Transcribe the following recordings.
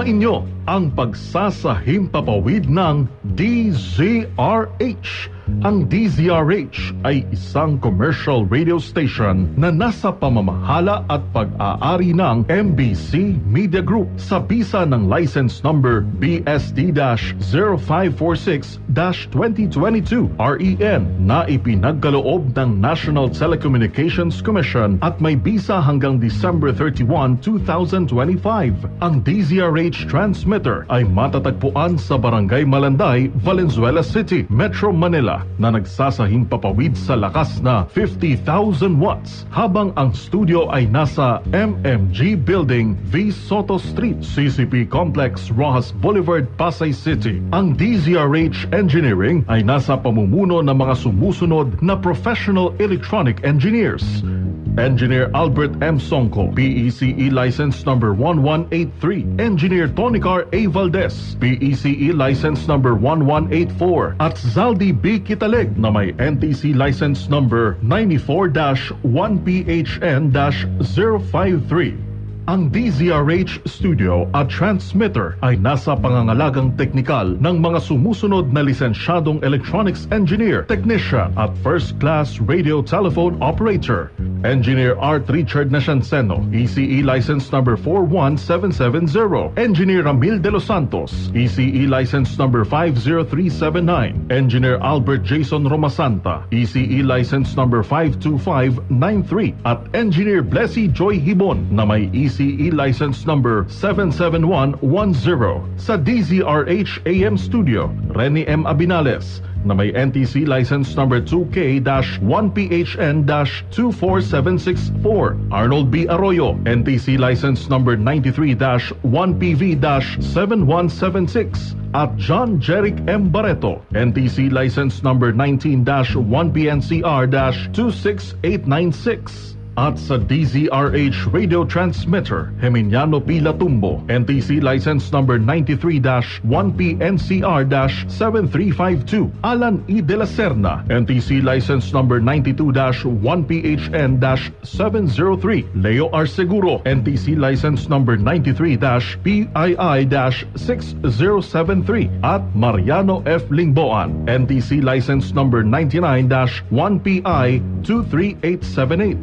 inyo ang pagsasahimpapawid ng DZRH. Ang DZRH ay isang commercial radio station na nasa pamamahala at pag-aari ng MBC Media Group sa bisa ng license number BSD-0546-2022 REN na ipinagkaloob ng National Telecommunications Commission at may bisa hanggang December 31, 2025. Ang DZRH transmitter ay matatagpuan sa Barangay Malanday, Valenzuela City, Metro Manila na nagsasahing papawid sa lakas na 50,000 watts habang ang studio ay nasa MMG Building, V. Soto Street, CCP Complex, Rojas Boulevard, Pasay City. Ang DZRH Engineering ay nasa pamumuno ng mga sumusunod na professional electronic engineers. Engineer Albert M. Songco, PECE license number 1183. Engineer Tonicar A. Valdez, PECE license number 1184. At Zaldi B. Kitaleg na may NTC license number 94-1PHN-053. Ang DZRH studio at transmitter ay nasa pangangalagang teknikal ng mga sumusunod na lisensyadong electronics engineer, technician at first-class radio telephone operator. Engineer Art Richard Nashanseno, ECE license number 41770. Engineer Ramil De Los Santos, ECE license number 50379. Engineer Albert Jason Romasanta, ECE license number 52593. At Engineer Blessy Joy Hibon na may ECE license number 77110. Sa DZRH AM Studio, Rene M. Abinales na may NTC license number 2K-1PHN-24764. Arnold B. Arroyo, NTC license number 93-1PV-7176. At John Jeric M. Barreto, NTC license number 19-1PNCR-26896. At sa DZRH radio transmitter, Geminiano P. Latumbo, NTC license number 93-1PNCR-7352. Alan E. De La Serna, NTC license number 92-1PHN-703. Leo R. Seguro, NTC license number 93-PII-6073. At Mariano F. Lingboan, NTC license number 99-1PI-23878.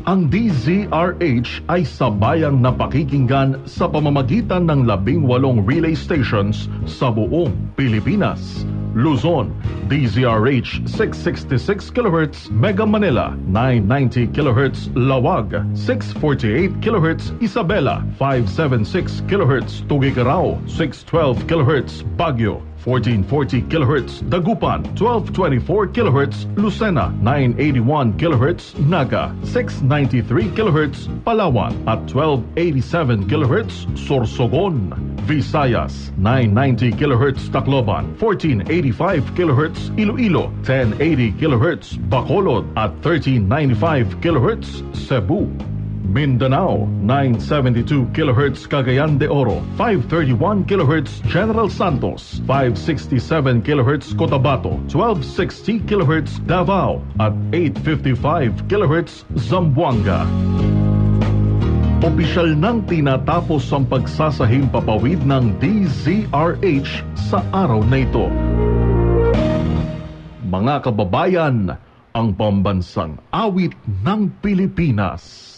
Ang DZRH ay sabayang napakikinggan sa pamamagitan ng 18 relay stations sa buong Pilipinas. Luzon, DZRH 666 kHz Mega Manila, 990 kHz Lawag, 648 kHz Isabela, 576 kHz Tuguegarao, 612 kHz Baguio, 1440 kHz Dagupan, 1224 kHz Lucena, 981 kHz Naga, 693 kHz Palawan at 1287 kHz Sorsogon. Visayas, 990 kHz Tacloban, 1485 kHz Iloilo, 1080 kHz Bacolod at 1395 kHz Cebu. Mindanao, 972 kHz Cagayan de Oro, 531 kHz General Santos, 567 kHz Cotabato, 1260 kHz Davao at 855 kHz Zamboanga. Opisyal nang tinatapos ang pagsasahimpapawid ng DZRH sa araw na ito. Mga kababayan, ang pambansang awit ng Pilipinas.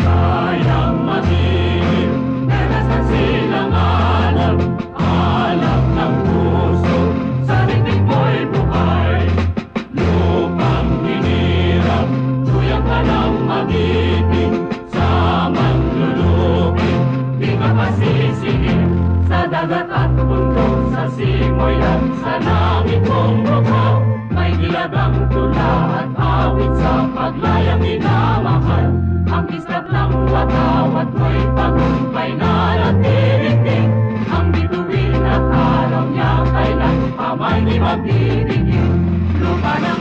Kayang matigil, meras na silang alam ng puso, sa titig mo'y buhay. Lupang hinirap, tuyang ka ng magiting, sa manlulupin, di ka masisingin. Sa dagat at bundok, sa simoy at sa langit mong bughaw, may gilagang tula at awit sa paglayang minamahal. Ang kislap ng watawat mo'y tagumpay na natiligdig. Ang bituin at araw niya kailan pa may di magbibigil. Lupa ng